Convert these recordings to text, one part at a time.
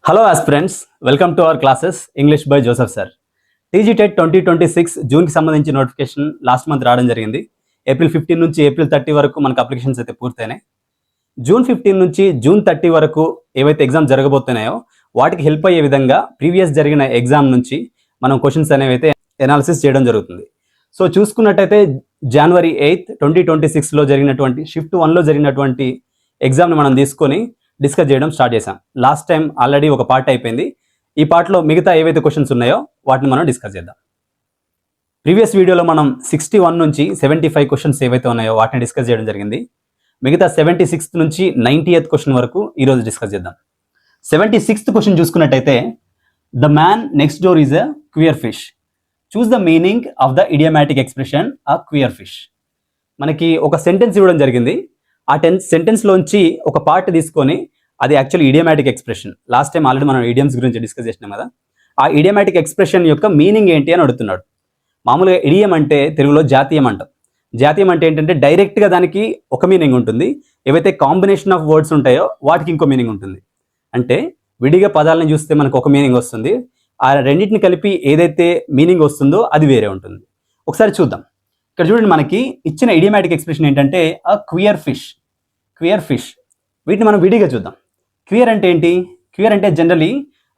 Hello aspirants, welcome to our classes English by Joseph sir. TGTET 2026 June కి సంబంధించి notification last month రావడం జరిగింది. April 15 నుంచి April 30 వరకు మనకు అప్లికేషన్స్ అయితే పూర్తయినాయి. జూన్ 15 నుంచి జూన్ 30 వరకు ఏవైతే ఎగ్జామ్ జరగబోతున్నాయో వాటికి హెల్ప్ అయ్యే విధంగా ప్రీవియస్ జరిగిన ఎగ్జామ్ నుంచి మనం క్వశ్చన్స్ అనేవి అయితే ఎనాలిసిస్ చేయడం జరుగుతుంది. సో చూసుకున్నట్టయితే జనవరి 8, 2026లో జరిగినటువంటి షిఫ్ట్ 1లో జరిగినటువంటి ఎగ్జామ్ని మనం తీసుకొని డిస్కస్ చేయడం స్టార్ట్ చేసాం. లాస్ట్ టైం ఆల్రెడీ ఒక పార్ట్ అయిపోయింది. ఈ పార్ట్లో మిగతా ఏవైతే క్వశ్చన్స్ ఉన్నాయో వాటిని మనం డిస్కస్ చేద్దాం. ప్రీవియస్ వీడియోలో మనం 61 నుంచి 75 క్వశ్చన్స్ ఏవైతే ఉన్నాయో వాటిని డిస్కస్ చేయడం జరిగింది. మిగతా 76th నుంచి 90th క్వశ్చన్ వరకు ఈరోజు డిస్కస్ చేద్దాం. 76th క్వశ్చన్ చూసుకున్నట్టయితే, the man next door is a queer fish. Choose the meaning of the idiomatic expression a queer fish. మనకి ఒక సెంటెన్స్ ఇవ్వడం జరిగింది. ఆ సెంటెన్స్లోంచి ఒక పార్ట్ తీసుకొని అది actually idiomatic expression. Last time already మనం ఇడియమ్స్ గురించి డిస్కస్ చేసినాం కదా. ఆ ఇడియమాటిక్ ఎక్స్ప్రెషన్ యొక్క మీనింగ్ ఏంటి అని అడుగుతున్నాడు. మామూలుగా ఇడియం అంటే తెలుగులో జాతీయం అంటాం. జాతీయం అంటే ఏంటంటే డైరెక్ట్గా దానికి ఒక మీనింగ్ ఉంటుంది, ఏవైతే కాంబినేషన్ ఆఫ్ వర్డ్స్ ఉంటాయో వాటికి ఇంకో మీనింగ్ ఉంటుంది. అంటే విడిగా పదాలను చూస్తే మనకు ఒక మీనింగ్ వస్తుంది, ఆ రెండింటిని కలిపి ఏదైతే మీనింగ్ వస్తుందో అది వేరే ఉంటుంది. ఒకసారి చూద్దాం. ఇక్కడ చూడండి, మనకి ఇచ్చిన ఇడియమాటిక్ ఎక్స్ప్రెషన్ ఏంటంటే అ క్వియర్ ఫిష్. క్వియర్ ఫిష్, వీటిని మనం విడిగా చూద్దాం. క్వియర్ అంటే ఏంటి? క్వియర్ అంటే generally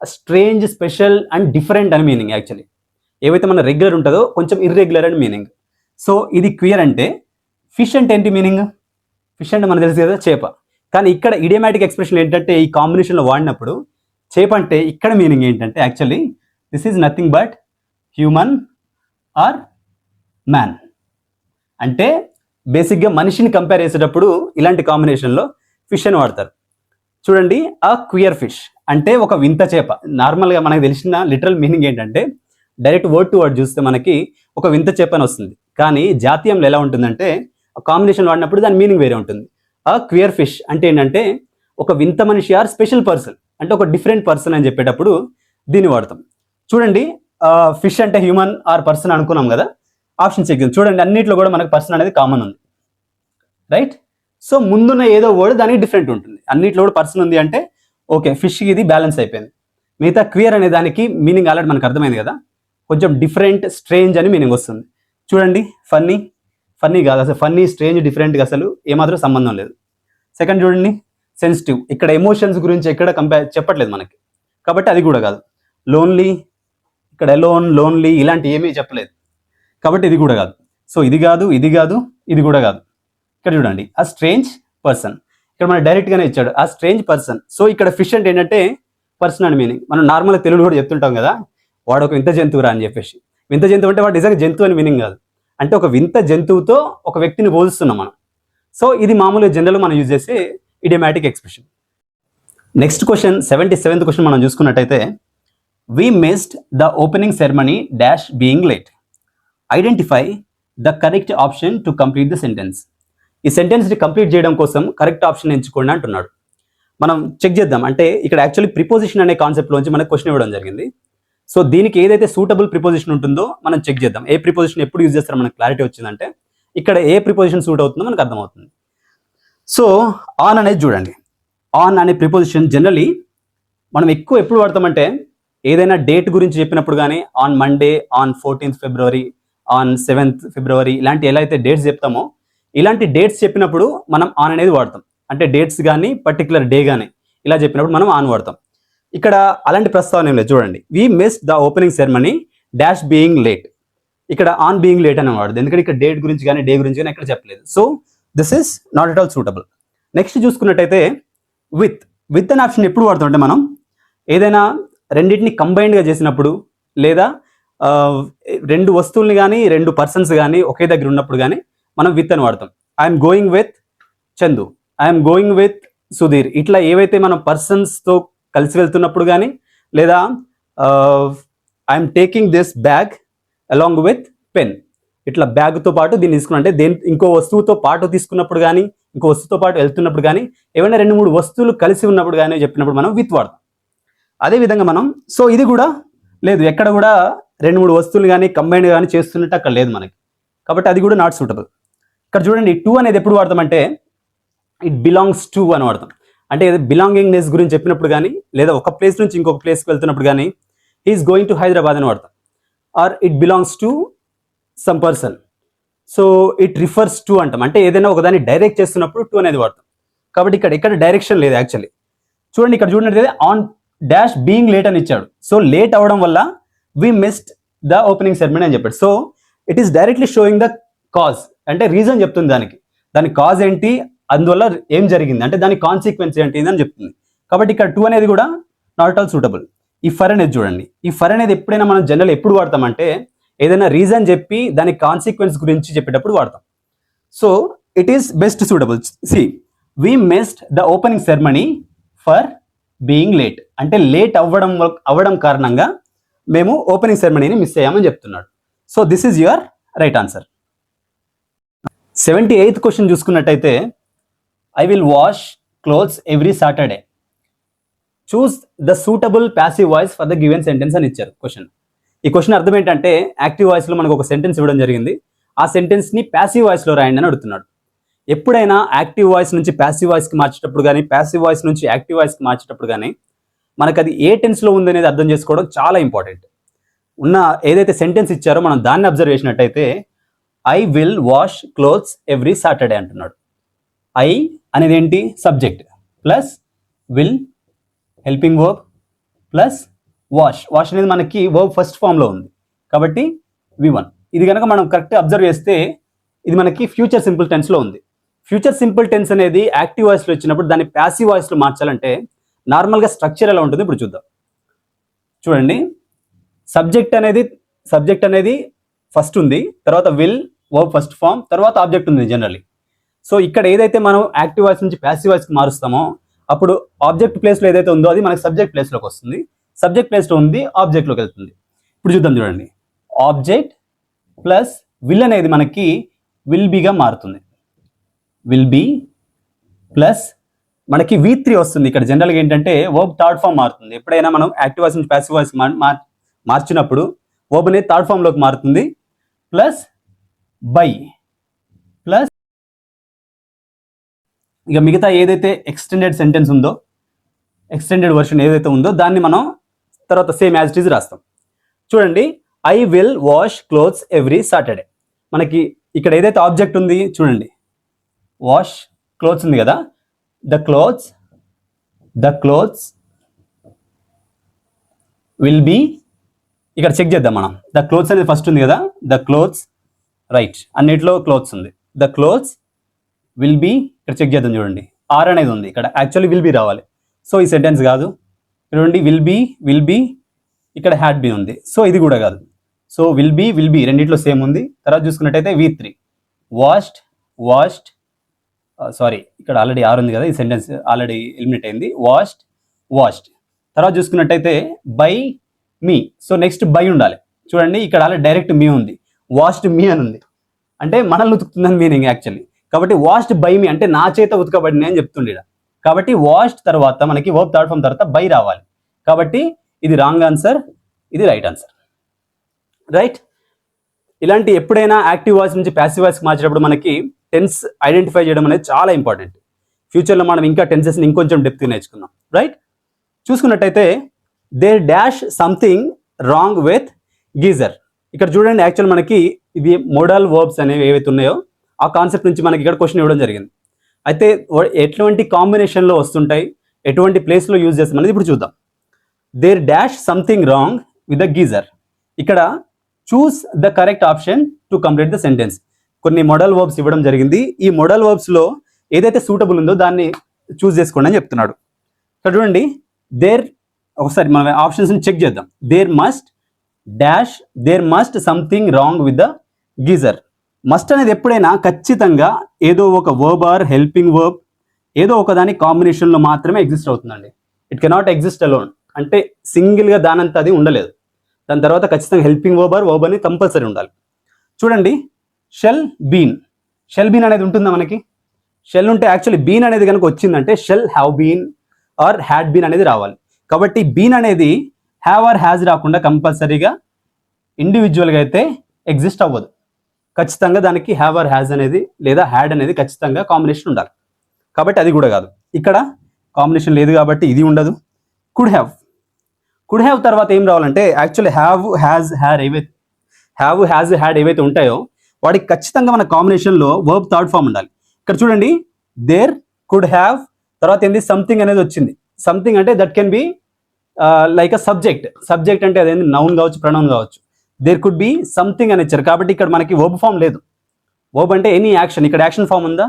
strange, special and different అని మీనింగ్. యాక్చువల్లీ ఏవైతే మన రెగ్యులర్ ఉంటుందో కొంచెం ఇర్రెగ్యులర్ అని మీనింగ్. సో ఇది క్వియర్ అంటే. ఫిష్ అంటే ఏంటి మీనింగ్? ఫిష్ అంటే మనకు తెలుసు కదా, చేప. కానీ ఇక్కడ ఇడియమాటిక్ ఎక్స్ప్రెషన్ ఏంటంటే ఈ కాంబినేషన్లో వాడినప్పుడు చేప అంటే ఇక్కడ మీనింగ్ ఏంటంటే actually this is nothing but human or man. అంటే బేసిక్గా మనిషిని కంపేర్ చేసేటప్పుడు ఇలాంటి కాంబినేషన్లో ఫిష్ అని వాడతారు. చూడండి, ఆ క్వియర్ ఫిష్ అంటే ఒక వింత చేప. నార్మల్గా మనకు తెలిసిన లిటరల్ మీనింగ్ ఏంటంటే డైరెక్ట్ వర్డ్ టు వర్డ్ చూస్తే మనకి ఒక వింత చేప అని వస్తుంది. కానీ జాతీయంలో ఎలా ఉంటుందంటే ఆ కాంబినేషన్ వాడినప్పుడు దాని మీనింగ్ వేరే ఉంటుంది. ఆ క్వియర్ ఫిష్ అంటే ఏంటంటే ఒక వింత మనిషి ఆర్ స్పెషల్ పర్సన్, అంటే ఒక డిఫరెంట్ పర్సన్ అని చెప్పేటప్పుడు దీన్ని వాడతాం. చూడండి, ఫిష్ అంటే హ్యూమన్ ఆర్ పర్సన్ అనుకున్నాం కదా. ఆప్షన్ చెక్ చేద్దాం. చూడండి, అన్నింటిలో కూడా మనకు పర్సన్ అనేది కామన్ ఉంది, రైట్? సో ముందున్న ఏదో వర్డ్ దానికి డిఫరెంట్ ఉంటుంది. అన్నింటిలో కూడా పర్సన్ ఉంది అంటే ఓకే, ఫిష్కి ఇది బ్యాలెన్స్ అయిపోయింది. మిగతా క్వియర్ అనే దానికి మీనింగ్ ఆల్రెడీ మనకు అర్థమైంది కదా, కొంచెం డిఫరెంట్, స్ట్రేంజ్ అని మీనింగ్ వస్తుంది. చూడండి, ఫన్నీ. ఫన్నీ కాదు అసలు, ఫన్నీ, స్ట్రేంజ్, డిఫరెంట్గా అసలు ఏమాత్రం సంబంధం లేదు. సెకండ్ చూడండి, సెన్సిటివ్. ఇక్కడ ఎమోషన్స్ గురించి ఎక్కడ చెప్పట్లేదు మనకి, కాబట్టి అది కూడా కాదు. లోన్లీ, ఇక్కడ ఎలోన్, లోన్లీ ఇలాంటి ఏమీ చెప్పలేదు, కాబట్టి ఇది కూడా కాదు. సో ఇది కాదు, ఇది కాదు, ఇది కూడా కాదు. ఇక్కడ చూడండి, ఆ స్ట్రేంజ్ పర్సన్. ఇక్కడ మనం డైరెక్ట్గానే ఇచ్చాడు ఆ స్ట్రేంజ్ పర్సన్. సో ఇక్కడ ఫిష్ అంటే ఏంటంటే పర్సన్ అని మీనింగ్. మనం నార్మల్గా తెలుగులో కూడా చెప్తుంటాం కదా, వాడు ఒక వింత జంతువురా అని చెప్పేసి. వింత జంతువు అంటే వాడు నిజంగా జంతువు అని మీనింగ్ కాదు, అంటే ఒక వింత జంతువుతో ఒక వ్యక్తిని పోలుస్తున్నాం మనం. సో ఇది మామూలుగా జనరల్గా మనం యూజ్ చేసే idiomatic expression. Next question, 77th question మనం చూసుకున్నట్టయితే, we missed the opening ceremony dash being late. Identify the correct option to complete the sentence. ఈ సెంటెన్స్ని కంప్లీట్ చేయడం కోసం కరెక్ట్ ఆప్షన్ ఎంచుకోండి అంటున్నాడు. మనం చెక్ చేద్దాం. అంటే ఇక్కడ యాక్చువల్లీ ప్రిపోజిషన్ అనే కాన్సెప్ట్లోంచి మనకు క్వశ్చన్ ఇవ్వడం జరిగింది. సో దీనికి ఏదైతే సూటబుల్ ప్రిపోజిషన్ ఉంటుందో మనం చెక్ చేద్దాం. ఏ ప్రిపోజిషన్ ఎప్పుడు యూజ్ చేస్తారో మనకు క్లారిటీ వచ్చిందంటే ఇక్కడ ఏ ప్రిపోజిషన్ సూట్ అవుతుందో మనకు అర్థమవుతుంది. సో ఆన్ అనేది చూడండి, ఆన్ అనే ప్రిపోజిషన్ జనరలీ మనం ఎక్కువ ఎప్పుడు వాడతామంటే ఏదైనా డేట్ గురించి చెప్పినప్పుడు కానీ, on Monday, on 14th February, on 7th February ఇలాంటి ఎలా అయితే డేట్స్ చెప్తామో ఇలాంటి డేట్స్ చెప్పినప్పుడు మనం ఆన్ అనేది వాడతాం. అంటే డేట్స్ కానీ పర్టికులర్ డే కానీ ఇలా చెప్పినప్పుడు మనం ఆన్ వాడతాం. ఇక్కడ అలాంటి ప్రస్తావన ఏం లేదు. చూడండి, we missed the opening ceremony dash being late. ఇక్కడ ఆన్ బీయింగ్ లేట్ అని వాడదు, ఎందుకంటే ఇక్కడ డేట్ గురించి కానీ డే గురించి కానీ ఎక్కడ చెప్పలేదు. So this is not at all suitable. Next చూసుకున్నట్టయితే విత్ అనే ఆప్షన్ ఎప్పుడు వాడుతాం అంటే మనం ఏదైనా రెండింటిని కంబైన్డ్గా చేసినప్పుడు, లేదా రెండు వస్తువుల్ని కానీ రెండు పర్సన్స్ కానీ ఒకే దగ్గర ఉన్నప్పుడు కానీ మనం విత్ అని వాడతాం. I'm going with Chandu, I'm going with Sudheer. ఇట్లా ఏవైతే మనం పర్సన్స్తో కలిసి వెళ్తున్నప్పుడు కానీ, లేదా I'm taking this bag along with pen, ఇట్లా బ్యాగ్తో పాటు దీన్ని తీసుకున్నట్టే ఇంకో వస్తువుతో పాటు తీసుకున్నప్పుడు కానీ, ఇంకో వస్తువుతో పాటు వెళ్తున్నప్పుడు కానీ, ఏమైనా 2-3 వస్తువులు కలిసి ఉన్నప్పుడు కానీ చెప్పినప్పుడు మనం విత్ వాడతాం. అదేవిధంగా మనం, సో ఇది కూడా లేదు, ఎక్కడ కూడా 2-3 వస్తువులు కానీ కంబైన్డ్ కానీ చేస్తున్నట్టు అక్కడ లేదు మనకి, కాబట్టి అది కూడా నాట్ సూటబుల్. ఇక్కడ చూడండి, టు అనేది ఎప్పుడు వాడతామంటే ఇట్ బిలాంగ్స్ టు అని వాడతాం. అంటే బిలాంగింగ్నెస్ గురించి చెప్పినప్పుడు కానీ, లేదా ఒక ప్లేస్ నుంచి ఇంకొక ప్లేస్కి వెళ్తున్నప్పుడు కానీ హీఈస్ గోయింగ్ టు హైదరాబాద్ అని వాడతాం. Or it belongs to some person. So it refers to అంటాం. అంటే ఏదైనా ఒకదాన్ని డైరెక్ట్ చేస్తున్నప్పుడు టు అనేది వాడతాం. కాబట్టి ఇక్కడ డైరెక్షన్ లేదు యాక్చువల్లీ. చూడండి, ఇక్కడ చూడండి, ఆన్ డాష్ బీయింగ్ లేట్ అని ఇచ్చాడు. సో లేట్ అవ్వడం వల్ల we missed the opening ceremony అని చెప్పాడు. So it is directly showing the cause, అంటే రీజన్ చెప్తుంది దాని కాజ్ ఏంటి, అందువల్ల ఏం జరిగింది, అంటే దాని కాన్సిక్వెన్స్ ఏంటి అని చెప్తుంది. కాబట్టి ఇక్కడ టు అనేది కూడా నాట్ ఆల్ సూటబుల్. ఈ ఫర్ అనేది చూడండి, ఈ ఫర్ అనేది ఎప్పుడైనా మనం జనరల్ ఎప్పుడు వాడతామంటే ఏదైనా రీజన్ చెప్పి దాని కాన్సిక్వెన్స్ గురించి చెప్పేటప్పుడు వాడతాం. So it is best suitable. So we missed the opening ceremony for being late, అంటే లేట్ అవ్వడం కారణంగా మేము ఓపెనింగ్ సెరమనీని మిస్ అయ్యామని చెప్తున్నాడు. So this is your right answer. 78th question చూసుకున్నట్టయితే I will wash clothes every Saturday, choose the suitable passive voice for the given sentence అని ఇచ్చారు క్వశ్చన్. ఈ క్వశ్చన్ అర్థం ఏంటంటే యాక్టివ్ వాయిస్లో మనకు ఒక సెంటెన్స్ ఇవ్వడం జరిగింది, ఆ సెంటెన్స్ని ప్యాసివ్ వాయిస్లో రాయండి అని అడుగుతున్నాడు. ఎప్పుడైనా యాక్టివ్ వాయిస్ నుంచి ప్యాసివ్ వాయిస్కి మార్చేటప్పుడు కానీ, ప్యాసివ్ వాయిస్ నుంచి యాక్టివ్ వాయిస్కి మార్చేటప్పుడు కానీ మనకు అది ఏ టెన్స్లో ఉంది అనేది అర్థం చేసుకోవడం చాలా ఇంపార్టెంట్. ఉన్న ఏదైతే సెంటెన్స్ ఇచ్చారో మనం దాన్ని అబ్జర్వ్ చేసినట్టయితే I will wash clothes every Saturday అంటున్నాడు. ఐ అనేది ఏంటి, subject, plus will helping verb, plus wash అనేది మనకి వర్బ్ ఫస్ట్ ఫామ్లో ఉంది కాబట్టి V1. ఇది కనుక మనం కరెక్ట్ అబ్జర్వ్ చేస్తే ఇది మనకి ఫ్యూచర్ సింపుల్ టెన్స్లో ఉంది. ఫ్యూచర్ సింపుల్ టెన్స్ అనేది యాక్టివ్ వాయిస్లో వచ్చినప్పుడు దాన్ని ప్యాసివ్ వాయిస్లో మార్చాలంటే నార్మల్గా స్ట్రక్చర్ ఎలా ఉంటుంది ఇప్పుడు చూద్దాం. చూడండి, సబ్జెక్ట్ అనేది ఫస్ట్ ఉంది, తర్వాత విల్ వర్బ్ ఫస్ట్ ఫామ్, తర్వాత ఆబ్జెక్ట్ ఉంది జనరల్లీ. సో ఇక్కడ ఏదైతే మనం యాక్టివ్ వాయిస్ నుంచి ప్యాసివ్ వాయిస్కి మారుస్తామో అప్పుడు ఆబ్జెక్ట్ ప్లేస్లో ఏదైతే ఉందో అది మనకి సబ్జెక్ట్ ప్లేస్లోకి వస్తుంది, సబ్జెక్ట్ ప్లేస్లో ఉంది ఆబ్జెక్ట్లోకి వెళ్తుంది. ఇప్పుడు చూద్దాం, చూడండి, ఆబ్జెక్ట్ ప్లస్ విల్ అనేది మనకి విల్ బీగా మారుతుంది. విల్ బీ ప్లస్ మనకి V3 వస్తుంది. ఇక్కడ జనరల్గా ఏంటంటే వర్బ్ థర్డ్ ఫామ్ మారుతుంది. ఎప్పుడైనా మనం యాక్టివ్ వాయిస్ నుంచి ప్యాసివ్ వాయిస్ మార్చినప్పుడు వర్బ్ అనేది థర్డ్ ఫామ్లోకి మారుతుంది. ప్లస్ బై ప్లస్ ఇక మిగతా ఏదైతే ఎక్స్టెండెడ్ సెంటెన్స్ ఉందో, ఎక్స్టెండెడ్ వర్షన్ ఏదైతే ఉందో దాన్ని మనం తర్వాత సేమ్ యాజ్ ఇట్ ఈజ్ రాస్తాం. చూడండి, I will wash clothes every Saturday. మనకి ఇక్కడ ఏదైతే ఆబ్జెక్ట్ ఉంది చూడండి, వాష్ క్లోత్స్ ఉంది కదా, ద క్లోత్స్ విల్ బీ, ఇక్కడ చెక్ చేద్దాం మనం. ద క్లోత్స్ అనేది ఫస్ట్ ఉంది కదా, ద క్లోత్స్ రైట్, అన్నిట్లో క్లోత్స్ ఉంది. ద క్లోత్స్ విల్ బీ, ఇక్కడ చెక్ చేద్దాం చూడండి, ఆర్ అనేది ఉంది, ఇక్కడ యాక్చువల్లీ విల్ బీ రావాలి. సో ఈ సెంటెన్స్ కాదు. చూడండి, విల్ బీ ఇక్కడ హ్యాడ్ బీ ఉంది, సో ఇది కూడా కాదు. సో విల్ బీ రెండిట్లో సేమ్ ఉంది. తర్వాత చూసుకున్నట్టయితే V3 వాష్డ్ సారీ, ఇక్కడ ఆల్రెడీ ఆర్ ఉంది కదా, ఈ సెంటెన్స్ ఆల్రెడీ ఎలిమినేట్ అయింది. వాష్డ్. తర్వాత చూసుకున్నట్టయితే by me, so next by ఉండాలి. చూడండి, ఇక్కడ ఆల్రెడీ డైరెక్ట్ మీ ఉంది, వాష్డ్ మీ అని ఉంది, అంటే మనల్ని ఉతుకుతుందని మీనింగ్ యాక్చువల్లీ. కాబట్టి వాష్డ్ బై మీ అంటే నా చేత ఉతకబడింది అని చెప్తుండే. కాబట్టి వాష్డ్ తర్వాత మనకి వర్బ్ థర్డ్ ఫామ్ తర్వాత బై రావాలి. కాబట్టి ఇది రాంగ్ ఆన్సర్, ఇది రైట్ ఆన్సర్. రైట్, ఇలాంటి ఎప్పుడైనా యాక్టివ్ వాయిస్ నుంచి ప్యాసివ్ వాయిస్కి మార్చేటప్పుడు మనకి టెన్స్ ఐడెంటిఫై చేయడం అనేది చాలా ఇంపార్టెంట్. ఫ్యూచర్లో మనం ఇంకా టెన్సెస్ని ఇంకొంచెం డెప్త్ నేర్చుకుందాం. రైట్, చూసుకున్నట్టయితే there dash something wrong with geyser. ఇక్కడ చూడండి, యాక్చువల్ మనకి ఇది మోడల్ వర్బ్స్ అనేవి ఏవైతే ఉన్నాయో ఆ కాన్సెప్ట్ నుంచి మనకి ఇక్కడ క్వశ్చన్ ఇవ్వడం జరిగింది. అయితే ఎటువంటి కాంబినేషన్లో వస్తుంటాయి, ఎటువంటి ప్లేస్లో యూజ్ చేస్తాం అనేది ఇప్పుడు చూద్దాం. There dash something wrong with the geyser. ఇక్కడ choose the correct option to complete the sentence. కొన్ని మోడల్ వర్బ్స్ ఇవ్వడం జరిగింది. ఈ మోడల్ వర్బ్స్లో ఏదైతే సూటబుల్ ఉందో దాన్ని చూస్ చేసుకోండి అని చెప్తున్నాడు. ఇక్కడ చూడండి, ఒకసారి మనం ఆప్షన్స్ని చెక్ చేద్దాం. There must something wrong with the geyser. Must అనేది ఎప్పుడైనా ఖచ్చితంగా ఏదో ఒక వర్బ్ ఆర్ హెల్పింగ్ వర్బ్ ఏదో ఒక దాని కాంబినేషన్లో మాత్రమే ఎగ్జిస్ట్ అవుతుందండి. ఇట్ కెనాట్ ఎగ్జిస్ట్ అలోన్, అంటే సింగిల్గా దానంతా అది ఉండలేదు. దాని తర్వాత ఖచ్చితంగా హెల్పింగ్ వర్బ్ ఆర్ వర్బ్ అనేది కంపల్సరీ ఉండాలి. చూడండి, షెల్ బీన్ అనేది ఉంటుందా మనకి? షెల్ ఉంటే యాక్చువల్లీ బీన్ అనేది కనుక వచ్చిందంటే shall have been or had been అనేది రావాలి. కాబట్టి బీన్ అనేది హ్యావ్ ఆర్ హ్యాజ్ రాకుండా కంపల్సరీగా ఇండివిజువల్గా అయితే ఎగ్జిస్ట్ అవ్వదు. ఖచ్చితంగా దానికి హ్యావ్ ఆర్ హ్యాజ్ అనేది లేదా హ్యాడ్ అనేది ఖచ్చితంగా కాంబినేషన్ ఉండాలి. కాబట్టి అది కూడా కాదు. ఇక్కడ కాంబినేషన్ లేదు కాబట్టి ఇది ఉండదు. కుడ్ హ్యావ్ తర్వాత ఏం రావాలంటే యాక్చువల్లీ హ్యావ్ హ్యాజ్ హ్యాడ్ ఏవైతే ఉంటాయో వాటికి ఖచ్చితంగా మన కాంబినేషన్లో వర్బ్ థర్డ్ ఫామ్ ఉండాలి. ఇక్కడ చూడండి, దేర్ కుడ్ హ్యావ్ తర్వాత ఏంది సంథింగ్ అనేది వచ్చింది. సంథింగ్ అంటే that can be like a subject అంటే అదేంటి నౌన్ కావచ్చు, ప్రొనౌన్ కావచ్చు. దేర్ కుడ్ బి సంథింగ్ అని ఇచ్చారు కాబట్టి ఇక్కడ మనకి వర్బ్ ఫామ్ లేదు. వర్బ్ అంటే ఎనీ యాక్షన్, ఇక్కడ యాక్షన్ ఫామ్ ఉందా?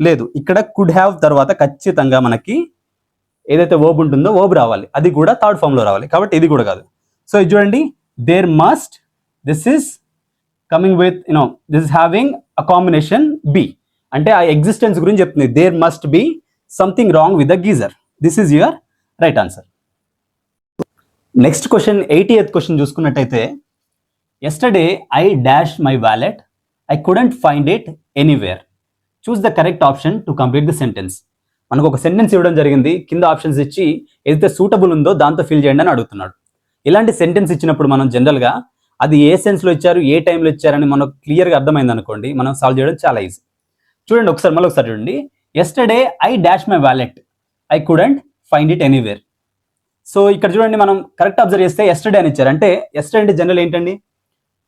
లేదు. ఇక్కడ కుడ్ హ్యావ్ తర్వాత ఖచ్చితంగా మనకి ఏదైతే వర్బ్ ఉంటుందో వర్బ్ రావాలి, అది కూడా థర్డ్ ఫామ్లో రావాలి. కాబట్టి ఇది కూడా కాదు. సో ఇది చూడండి, there must, this is coming with this is having a combination be, అంటే ఆ ఎగ్జిస్టెన్స్ గురించి చెప్తుంది. There must be something wrong with the geyser. This is your right answer. Next question 88th question చూసుకున్నట్టయితే, yesterday I dash my wallet, I couldn't find it anywhere, choose the correct option to complete the sentence. మనకు ఒక sentence ఇవ్వడం జరిగింది, కింద options ఇచ్చి ఏదైతే suitable ఉందో దాంతో ఫిల్ చేయండి అని అడుగుతున్నాడు. ఇలాంటి సెంటెన్స్ ఇచ్చినప్పుడు మనం జనరల్గా అది ఏ సెన్స్లో ఇచ్చారు, ఏ టైంలో ఇచ్చారని మనకు క్లియర్గా అర్థమైంది అనుకోండి, మనం సాల్వ్ చేయడం చాలా ఈజీ. చూడండి మళ్ళీ ఒకసారి చూడండి. Yesterday I dash my wallet, I couldn't find it anywhere. So ఇక్కడ చూడండి, మనం కరెక్ట్ అబ్జర్వ్ చేస్తే ఎస్టర్డే అని ఇచ్చారు. అంటే ఎస్టర్డే అంటే జనరల్ ఏంటండి,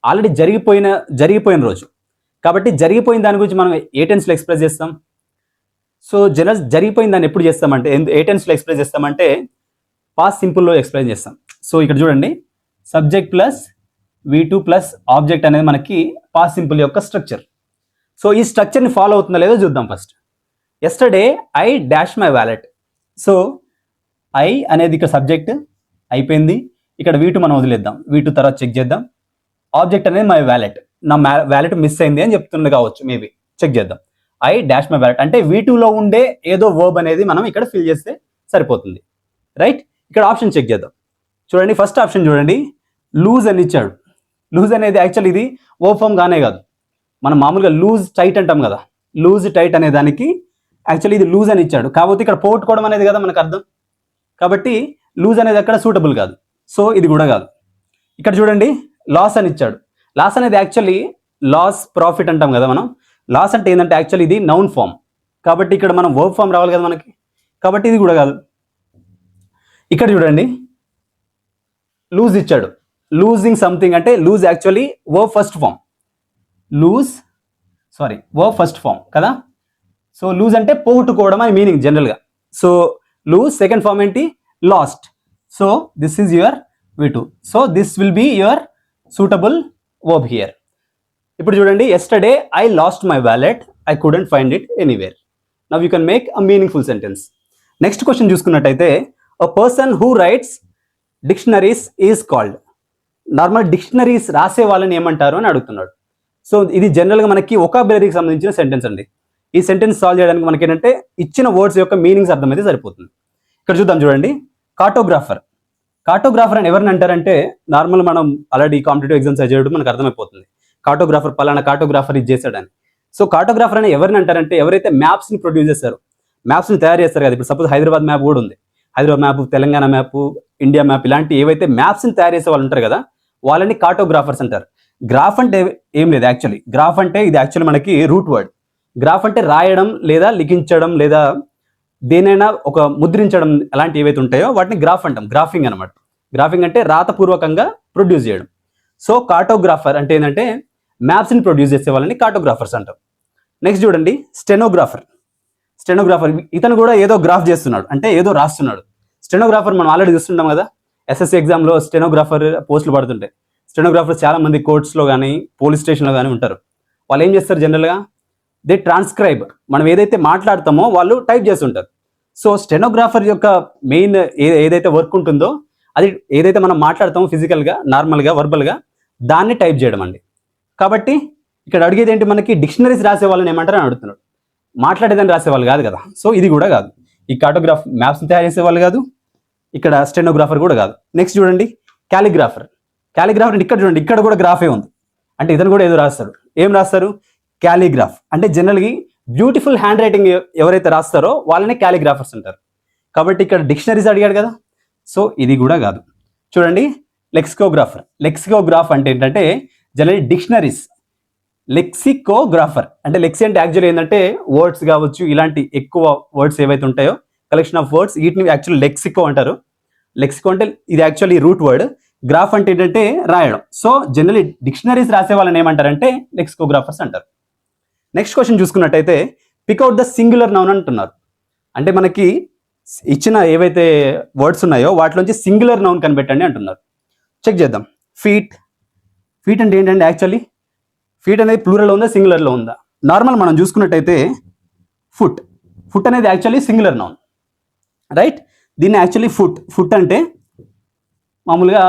ఆల్రెడీ జరిగిపోయిన రోజు. కాబట్టి జరిగిపోయిన దాని గురించి మనం ఏ టెన్స్లో ఎక్స్ప్రెస్ చేస్తాం? సో జనరల్ జరిగిపోయిన దాన్ని ఎప్పుడు చేస్తామంటే, ఏ టెన్స్లో ఎక్స్ప్రెస్ చేస్తామంటే పాస్ట్ సింపుల్లో ఎక్స్ప్లెయిన్ చేస్తాం. సో ఇక్కడ చూడండి, subject plus V2 plus object అనేది మనకి పాస్ట్ సింపుల్ యొక్క స్ట్రక్చర్. సో ఈ స్ట్రక్చర్ని ఫాలో అవుతుందో లేదో చూద్దాం. First yesterday I dash my wallet. So I అనేది ఇక్కడ సబ్జెక్ట్ అయిపోయింది. ఇక్కడ V2 మనం వదిలేద్దాం, V2 తర్వాత చెక్ చేద్దాం. ఆబ్జెక్ట్ అనేది మై వ్యాలెట్, నా వ్యాలెట్ మిస్ అయింది అని చెప్తుంది కావచ్చు, మేబీ చెక్ చేద్దాం. ఐ డాష్ మై వ్యాలెట్ అంటే V2లో ఉండే ఏదో వర్బ్ అనేది మనం ఇక్కడ ఫిల్ చేస్తే సరిపోతుంది, రైట్? ఇక్కడ ఆప్షన్ చెక్ చేద్దాం. చూడండి, ఫస్ట్ ఆప్షన్ చూడండి, లూజ్ అని ఇచ్చాడు. లూజ్ అనేది యాక్చువల్ ఇది వర్బ్ ఫామ్ గానే కాదు, మనం మామూలుగా లూజ్ టైట్ అంటాం కదా, లూజ్ టైట్ అనే దానికి యాక్చువల్లీ ఇది లూజ్ అని ఇచ్చాడు. కాకపోతే ఇక్కడ పోగొట్టుకోవడం అనేది కదా మనకు అర్థం, కాబట్టి లూజ్ అనేది అక్కడ సూటబుల్ కాదు. సో ఇది కూడా కాదు. ఇక్కడ చూడండి, లాస్ అని ఇచ్చాడు. లాస్ అనేది యాక్చువల్లీ లాస్ ప్రాఫిట్ అంటాం కదా మనం. లాస్ అంటే ఏంటంటే యాక్చువల్లీ ఇది నౌన్ ఫామ్, కాబట్టి ఇక్కడ మనం వర్బ్ ఫామ్ రావాలి కదా మనకి, కాబట్టి ఇది కూడా కాదు. ఇక్కడ చూడండి, లూజ్ ఇచ్చాడు. లూజింగ్ సంథింగ్ అంటే lose actually verb first form కదా. సో లూజ్ అంటే పోగొట్టుకోవడం అని మీనింగ్ జనరల్గా. సో లూజ్ సెకండ్ ఫామ్ ఏంటి? Lost. So this is your V2. So this will be your suitable verb here. ఇప్పుడు చూడండి, yesterday I lost my wallet, I couldn't find it anywhere. Now you can make a meaningful sentence. Next question చూసుకున్నట్టయితే, a person who writes dictionaries is called. Normal dictionaries రాసే వాళ్ళని ఏమంటారు అని అడుగుతున్నాడు. So ఇది జనరల్గా మనకి వొకాబులరీకి సంబంధించిన సెంటెన్స్ అండి. ఈ సెంటెన్స్ సాల్వ్ చేయడానికి మనకి ఏంటంటే ఇచ్చిన వర్డ్స్ యొక్క మీనింగ్స్ అర్థమైతే సరిపోతుంది. ఇక్కడ చూద్దాం, చూడండి, కార్టోగ్రాఫర్ అని ఎవరిని అంటారంటే, నార్మల్ మనం ఆల్రెడీ కాంపిటేటివ్ ఎగ్జామ్స్ చేయడం మనకు అర్థమైపోతుంది. కార్టోగ్రాఫర్ పలానా కార్టోగ్రాఫర్ ఇది చేశాడని. సో కార్టోగ్రాఫర్ అని ఎవరిని అంటారంటే, ఎవరైతే మ్యాప్స్ని ప్రొడ్యూస్ చేస్తారో, మ్యాప్స్ని తయారు చేస్తారు కదా. ఇప్పుడు సపోజ్ హైదరాబాద్ మ్యాప్ కూడా ఉంది, Hyderabad map, Telangana map, India map, ఇలాంటి ఏవైతే మ్యాప్స్ని తయారు చేసే వాళ్ళు ఉంటారు కదా, వాళ్ళని కార్టోగ్రాఫర్స్ అంటారు. గ్రాఫ్ అంటే ఏం లేదు యాక్చువల్లీ. గ్రాఫ్ అంటే ఇది యాక్చువల్లీ మనకి రూట్ వర్డ్. గ్రాఫ్ అంటే రాయడం లేదా లిఖించడం లేదా దేనైనా ఒక ముద్రించడం, అలాంటి ఏవైతే ఉంటాయో వాటిని గ్రాఫ్ అంటాం. గ్రాఫింగ్ అనమాట. గ్రాఫింగ్ అంటే రాతపూర్వకంగా ప్రొడ్యూస్ చేయడం. సో కార్టోగ్రాఫర్ అంటే ఏంటంటే మ్యాప్స్ని ప్రొడ్యూస్ చేసే వాళ్ళని కార్టోగ్రాఫర్స్ అంటాం. నెక్స్ట్ చూడండి, స్టెనోగ్రాఫర్. ఇతను కూడా ఏదో గ్రాఫ్ చేస్తున్నాడు, అంటే ఏదో రాస్తున్నాడు. స్టెనోగ్రాఫర్ మనం ఆల్రెడీ చూస్తుంటాం కదా, ఎస్ఎస్సి ఎగ్జామ్లో స్టెనోగ్రాఫర్ పోస్టులు పడుతుంటాయి. స్టెనోగ్రాఫర్స్ చాలా మంది కోర్ట్స్లో కానీ పోలీస్ స్టేషన్లో కానీ ఉంటారు. వాళ్ళు ఏం చేస్తారు జనరల్గా, దే ట్రాన్స్క్రైబ్, మనం ఏదైతే మాట్లాడతామో వాళ్ళు టైప్ చేస్తుంటారు. సో స్టెనోగ్రాఫర్ యొక్క మెయిన్ ఏదైతే వర్క్ ఉంటుందో, అది ఏదైతే మనం మాట్లాడతామో ఫిజికల్గా, నార్మల్గా, వర్బల్గా, దాన్ని టైప్ చేయడం అండి. కాబట్టి ఇక్కడ అడిగేది ఏంటి, మనకి డిక్షనరీస్ రాసే వాళ్ళని ఏమంటారు అని అడుగుతున్నాడు. మాట్లాడేదాన్ని రాసేవాళ్ళు కాదు కదా. సో ఇది కూడా కాదు. ఈ కార్టోగ్రాఫ్ మ్యాప్స్ని తయారు చేసేవాళ్ళు కాదు, ఇక్కడ స్టెనోగ్రాఫర్ కూడా కాదు. నెక్స్ట్ చూడండి, క్యాలిగ్రాఫర్ అంటే ఇక్కడ చూడండి, ఇక్కడ కూడా గ్రాఫే ఉంది, అంటే ఇతను కూడా ఏదో రాస్తారు. ఏం రాస్తారు? క్యాలిగ్రాఫ్. అంటే జనరల్గా బ్యూటిఫుల్ హ్యాండ్ రైటింగ్ ఎవరైతే రాస్తారో వాళ్ళని క్యాలిగ్రాఫర్స్ అంటారు. కాబట్టి ఇక్కడ డిక్షనరీస్ అడిగాడు కదా, సో ఇది కూడా కాదు. చూడండి, లెక్సికోగ్రాఫ్ అంటే ఏంటంటే జనరల్ డిక్షనరీస్. లెక్సికోగ్రాఫర్ అంటే లెక్సీ అంటే యాక్చువల్లీ ఏంటంటే వర్డ్స్ కావచ్చు, ఇలాంటి ఎక్కువ వర్డ్స్ ఏవైతే ఉంటాయో కలెక్షన్ ఆఫ్ వర్డ్స్. వీటిని యాక్చువల్లీ లెక్సికో అంటారు. లెక్సికో అంటే ఇది యాక్చువల్లీ రూట్ వర్డ్. గ్రాఫ్ అంటే ఏంటంటే రాయడం. సో జనరలీ డిక్షనరీస్ రాసే వాళ్ళని ఏమంటారంటే లెక్సికోగ్రాఫర్స్ అంటారు. నెక్స్ట్ క్వశ్చన్ చూసుకున్నట్టయితే పిక్అవుట్ ద సింగులర్ నౌన్ అంటున్నారు. అంటే మనకి ఇచ్చిన ఏవైతే వర్డ్స్ ఉన్నాయో వాటిలోంచి సింగులర్ నౌన్ కనిపెట్టండి అంటున్నారు. చెక్ చేద్దాం. ఫీట్. ఫీట్ అంటే ఏంటంటే యాక్చువల్లీ ఫీట్ అనేది ప్లూరల్లో ఉందా సింగులర్లో ఉందా? నార్మల్ మనం చూసుకున్నట్టయితే ఫుట్. ఫుట్ అనేది యాక్చువల్లీ సింగులర్ నౌన్, రైట్? దీన్ని యాక్చువల్లీ ఫుట్ అంటే మామూలుగా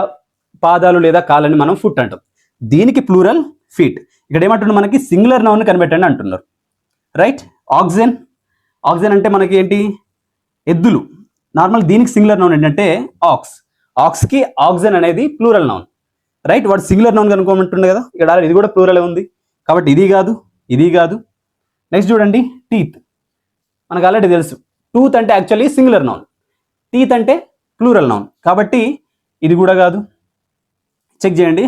పాదాలు లేదా కాళ్ళని మనం ఫుట్ అంటాం. దీనికి ప్లూరల్ ఫీట్. ఇక్కడ ఏమంటున్నారు మనకి సింగులర్ నౌన్ కనిపెట్టండి అంటున్నారు, రైట్? ఆక్సిజన్. ఆక్సిజన్ అంటే మనకి ఏంటి? ఎద్దులు. నార్మల్ దీనికి సింగులర్ నౌన్ ఏంటంటే ఆక్స్. ఆక్స్కి ఆక్సిజన్ అనేది ప్లూరల్ నౌన్, రైట్? వాడు సింగులర్ నౌన్ కనుక్కోమంటుండే కదా, ఇక్కడ ఇది కూడా ప్లూరల్ ఉంది కాబట్టి ఇది కాదు, ఇది కాదు. నెక్స్ట్ చూడండి, టీత్. మనకు ఆల్రెడీ తెలుసు టూత్ అంటే యాక్చువల్లీ సింగులర్ నౌన్, టీత్ అంటే ప్లూరల్ నౌన్ కాబట్టి ఇది కూడా కాదు. చెక్ చేయండి.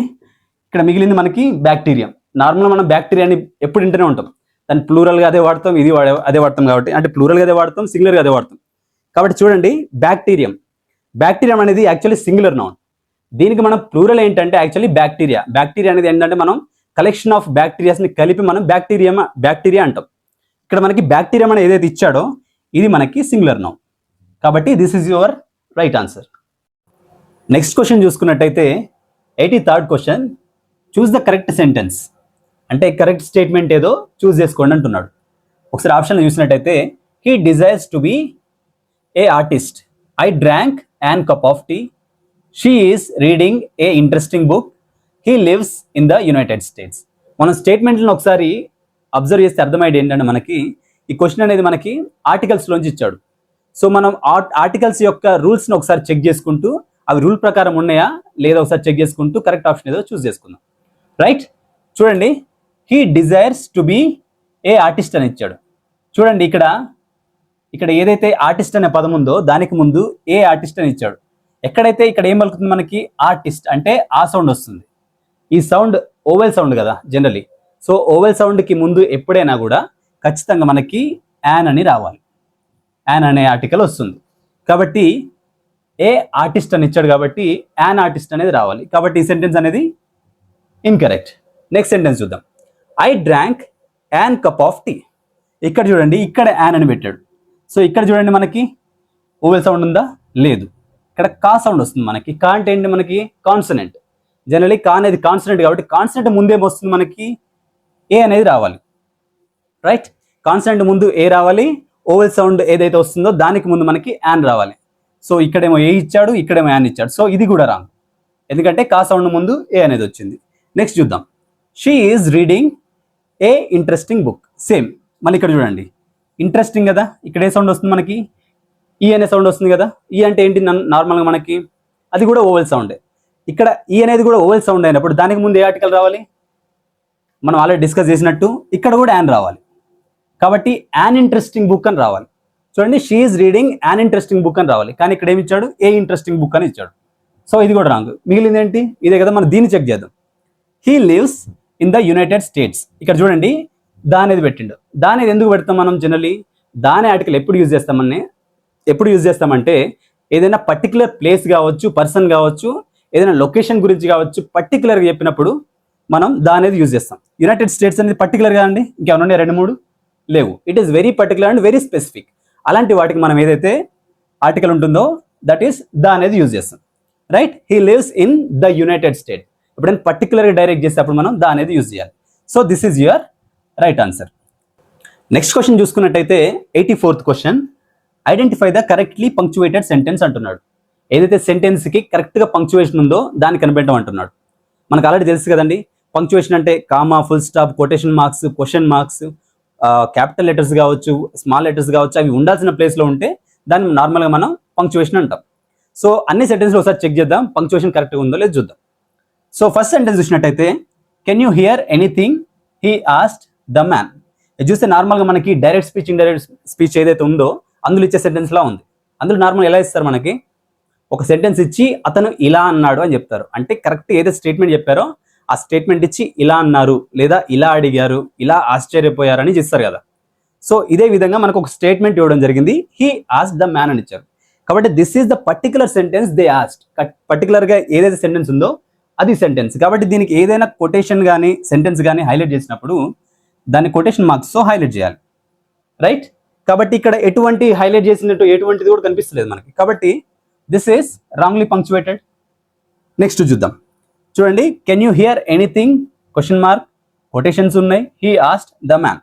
ఇక్కడ మిగిలింది మనకి బ్యాక్టీరియా. నార్మల్గా మనం బ్యాక్టీరియాని ఎప్పుడు వింటూనే ఉంటాం, దాన్ని ప్లూరల్గా అదే వాడతాం, ఇది అదే వాడతాం కాబట్టి, అంటే ప్లూరల్గా అదే వాడతాం, సింగులర్గా అదే వాడతాం కాబట్టి చూడండి బ్యాక్టీరియం. బ్యాక్టీరియం అనేది యాక్చువల్లీ సింగులర్ నౌన్. దీనికి మనం ప్లూరల్ ఏంటంటే యాక్చువల్లీ బ్యాక్టీరియా. బ్యాక్టీరియా అనేది ఏంటంటే మనం కలెక్షన్ ఆఫ్ బ్యాక్టీరియాస్ని కలిపి మనం బ్యాక్టీరియా అంటాం. ఇక్కడ మనకి బ్యాక్టీరియం అనేది ఏదైతే ఇచ్చాడో ఇది మనకి సింగులర్ నౌన్ కాబట్టి this is your right answer. Next question చూసుకున్నట్టయితే 83rd question, choose the correct sentence. అంటే కరెక్ట్ స్టేట్మెంట్ ఏదో చూస్ చేసుకోండి అంటున్నాడు. ఒకసారి ఆప్షన్లో చూసినట్టయితే he desires to be a artist, I drank an cup of tea, she is reading a interesting book, he lives in the United States. మనం స్టేట్మెంట్లను ఒకసారి అబ్జర్వ్ చేస్తే అర్థమయ్యేది ఏంటంటే మనకి ఈ క్వశ్చన్ అనేది మనకి ఆర్టికల్స్లోంచి ఇచ్చాడు. సో మనం ఆర్టికల్స్ యొక్క రూల్స్ని ఒకసారి చెక్ చేసుకుంటూ అవి రూల్ ప్రకారం ఉన్నాయా లేదా ఒకసారి చెక్ చేసుకుంటూ కరెక్ట్ ఆప్షన్ ఏదో చూస్ చేసుకుందాం, రైట్? చూడండి, he desires to be a artist అని ఇచ్చాడు. చూడండి ఇక్కడ ఏదైతే ఆర్టిస్ట్ అనే పదం ఉందో దానికి ముందు ఏ ఆర్టిస్ట్ అని ఇచ్చాడు. ఎక్కడైతే ఇక్కడ ఏం పలుకుతుంది మనకి ఆర్టిస్ట్ అంటే ఆ సౌండ్ వస్తుంది. ఈ సౌండ్ ఓవెల్ సౌండ్ కదా జనరలీ. సో ఓవెల్ సౌండ్కి ముందు ఎప్పుడైనా కూడా ఖచ్చితంగా మనకి యాన్ అని రావాలి, యాన్ అనే ఆర్టికల్ వస్తుంది. కాబట్టి ఏ ఆర్టిస్ట్ అని ఇచ్చాడు కాబట్టి యాన్ ఆర్టిస్ట్ అనేది రావాలి. కాబట్టి ఈ సెంటెన్స్ అనేది ఇన్కరెక్ట్. నెక్స్ట్ సెంటెన్స్ చూద్దాం. I drank an cup of tea. ఇక్కడ చూడండి, ఇక్కడ యాన్ అని పెట్టాడు. సో ఇక్కడ చూడండి మనకి ఓవెల్ సౌండ్ ఉందా? లేదు. ఇక్కడ కా సౌండ్ వస్తుంది మనకి. కా అంటే ఏంటి మనకి? కాన్సనెంట్. జనరలీ కా అనేది కాన్సనెంట్ కాబట్టి కాన్సనెంట్ ముందేం వస్తుంది మనకి? ఏ అనేది రావాలి, రైట్? కాన్సనెంట్ ముందు ఏ రావాలి, ఓవెల్ సౌండ్ ఏదైతే వస్తుందో దానికి ముందు మనకి యాన్ రావాలి. సో ఇక్కడేమో ఏ ఇచ్చాడు, ఇక్కడేమో యాన్ ఇచ్చాడు. సో ఇది కూడా రాంగ్, ఎందుకంటే కా సౌండ్ ముందు ఏ అనేది వచ్చింది. నెక్స్ట్ చూద్దాం. She is reading a interesting book. Same మళ్ళీ ఇక్కడ చూడండి, ఇంట్రెస్టింగ్ కదా, ఇక్కడ ఏ సౌండ్ వస్తుంది మనకి? ఈ అనే సౌండ్ వస్తుంది కదా. ఈ అంటే ఏంటి నార్మల్గా మనకి? అది కూడా ఓవెల్ సౌండే. ఇక్కడ ఈ అనేది కూడా ఓవెల్ సౌండ్ అయినప్పుడు దానికి ముందు ఏ ఆర్టికల్ రావాలి? మనం ఆల్రెడీ డిస్కస్ చేసినట్టు ఇక్కడ కూడా యాన్ రావాలి. కాబట్టి యాన్ ఇంట్రెస్టింగ్ బుక్ అని రావాలి. చూడండి, she is reading an interesting book అని రావాలి. కానీ ఇక్కడ ఏమి ఇచ్చాడు? ఏ ఇంట్రెస్టింగ్ బుక్ అని ఇచ్చాడు. సో ఇది కూడా రాంగ్. మిగిలింది ఏంటి? ఇదే కదా. మనం దీన్ని చెక్ చేద్దాం. He lives in the United states. ఇక్కడ చూడండి, దా అనేది పెట్టిండు. దా అనేది ఎందుకు పెడతాం మనం? జనరలీ దాని ఆర్టికల్ ఎప్పుడు యూజ్ చేస్తామంటే ఏదైనా పర్టికులర్ ప్లేస్ కావచ్చు, పర్సన్ కావచ్చు, ఏదైనా లొకేషన్ గురించి కావచ్చు, పర్టికులర్గా చెప్పినప్పుడు మనం దా అనేది యూజ్ చేస్తాం. యునైటెడ్ స్టేట్స్ అనేది పర్టికులర్గా అండి, ఇంకేమైనా ఉన్నాయి? 2-3 లేవు. It is very particular and very specific. అలాంటి వాటికి మనం ఏదైతే ఆర్టికల్ ఉంటుందో దట్ ఈస్ దా అనేది యూజ్ చేస్తాం, right? He lives in the United State. ఎప్పుడైనా పర్టికులర్గా డైరెక్ట్ చేసేటప్పుడు మనం దా అనేది యూజ్ చేయాలి. So this is your right answer. Next question చూసుకున్నట్టయితే 84th question, identify the correctly punctuated sentence అంటున్నాడు. ఏదైతే సెంటెన్స్కి కరెక్ట్గా పంక్చువేషన్ ఉందో దాన్ని కనిపెట్టడం అంటున్నాడు. మనకు ఆల్రెడీ తెలుసు కదండి, పంక్చువేషన్ అంటే comma, full stop, quotation marks, question marks, capital letters కావచ్చు, స్మాల్ లెటర్స్ కావచ్చు, అవి ఉండాల్సిన ప్లేస్లో ఉంటే దాన్ని నార్మల్గా మనం పంక్చువేషన్ అంటాం. సో అన్ని సెంటెన్స్లో ఒకసారి చెక్ చేద్దాం పంక్చువేషన్ కరెక్ట్గా ఉందో లేదో చూద్దాం. సో ఫస్ట్ సెంటెన్స్ చూసినట్టయితే, can you hear anything he asked the man. ఇది చూస్తే నార్మల్గా మనకి డైరెక్ట్ స్పీచ్, ఇండైరెక్ట్ స్పీచ్ ఏదైతే ఉందో అందులో ఇచ్చే సెంటెన్స్లా ఉంది. అందులో నార్మల్ ఎలా ఇస్తారు? మనకి ఒక సెంటెన్స్ ఇచ్చి అతను ఇలా అన్నాడు అని చెప్తారు. అంటే కరెక్ట్ ఏదైతే స్టేట్మెంట్ చెప్పారో ఆ స్టేట్మెంట్ ఇచ్చి ఇలా అన్నారు, లేదా ఇలా అడిగారు, ఇలా ఆశ్చర్యపోయారు అని ఇస్తారు కదా. సో ఇదే విధంగా మనకు ఒక స్టేట్మెంట్ ఇవ్వడం జరిగింది, హీ ఆస్క్డ్ ద మ్యాన్ అని ఇచ్చారు. కాబట్టి this is the particular sentence they asked. పర్టికులర్గా ఏదైతే సెంటెన్స్ ఉందో అది సెంటెన్స్. కాబట్టి దీనికి ఏదైనా కొటేషన్ కానీ సెంటెన్స్ కానీ హైలైట్ చేసినప్పుడు దాన్ని కొటేషన్ మార్క్స్తో హైలైట్ చేయాలి, రైట్? కాబట్టి ఇక్కడ ఎటువంటి హైలైట్ చేసినట్టు ఎటువంటిది కూడా కనిపిస్తలేదు మనకి. కాబట్టి దిస్ ఈస్ రాంగ్లీ పంక్చువేటెడ్. నెక్స్ట్ చూద్దాం. చూడండి, can you hear anything question mark, quotations ఉన్నాయి, హీ ఆస్క్డ్ ద మ్యాన్.